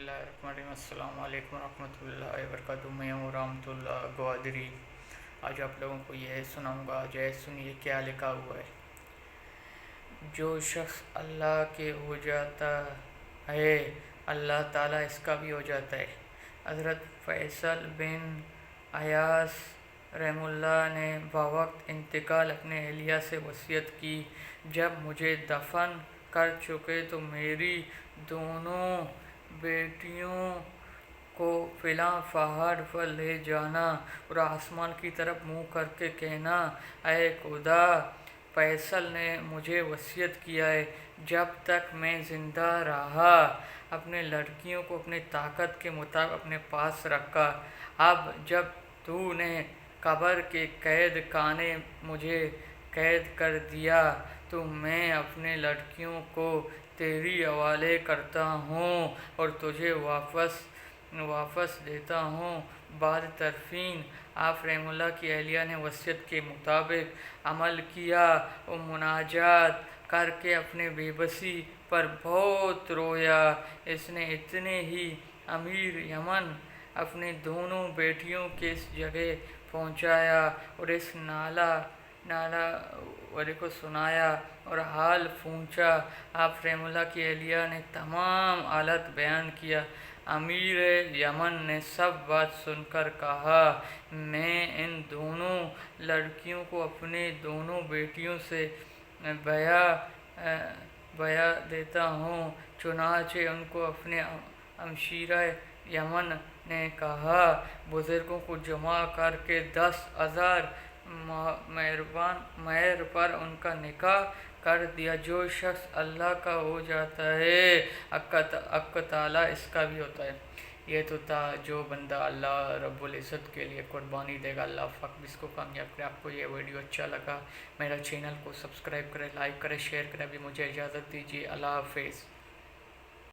बिस्मिल्लाहिर्रहमानिर्रहीम। अस्सलाम वालेकुम रहमतुल्लाहि वबरकातुहू। मैं हूँ रहमतुल्लाह गवादरी। आज आप लोगों को यह सुनाऊंगा। जय सुनिए क्या लिखा हुआ है। जो शख्स अल्लाह के हो जाता है अल्लाह ताला इसका भी हो जाता है। हज़रत फैसल बिन अयास रहमुल्लाह ने बवक्त इंतकाल अपने अहलिया से वसीयत की, जब मुझे दफन कर चुके तो मेरी दोनों बेटियों को फ़िलां पहाड़ पर ले जाना और आसमान की तरफ मुँह करके कहना, ऐ खुदा, फैसल ने मुझे वसीयत किया है, जब तक मैं ज़िंदा रहा अपने लड़कियों को अपनी ताकत के मुताबिक अपने पास रखा। अब जब तूने कब्र के कैद खाने मुझे कैद कर दिया तो मैं अपने लड़कियों को तेरी हवाले करता हूँ और तुझे वापस देता हूँ। बाद तरफीन आप रहमुल्लाह की अहलिया ने वसीयत के मुताबिक अमल किया और मुनाजात करके अपने बेबसी पर बहुत रोया। इसने इतने ही अमीर यमन अपनी दोनों बेटियों के इस जगह पहुँचाया और इस नाला वाले को सुनाया और हाल पूछा। आप रहमुल्लाह की अहलिया ने तमाम हालत बयान किया। अमीर यमन ने सब बात सुनकर कहा, मैं इन दोनों लड़कियों को अपने दोनों बेटियों से बया देता हूँ। चुनाचे उनको अपने अमशीरा यमन ने कहा, बुजुर्गों को जमा करके 10,000 मेहर पर उनका निकाह कर दिया। जो शख्स अल्लाह का हो जाता है अल्लाह ताला इसका भी होता है। ये तो था जो बंदा अल्लाह रब्बुल इज़्ज़त के लिए कुर्बानी देगा, अल्लाह पाक भी इसको कामयाब करे। आपको ये वीडियो अच्छा लगा, मेरा चैनल को सब्सक्राइब करें, लाइक करें, शेयर करें। अभी मुझे इजाज़त दीजिए। अल्लाह हाफ़िज़।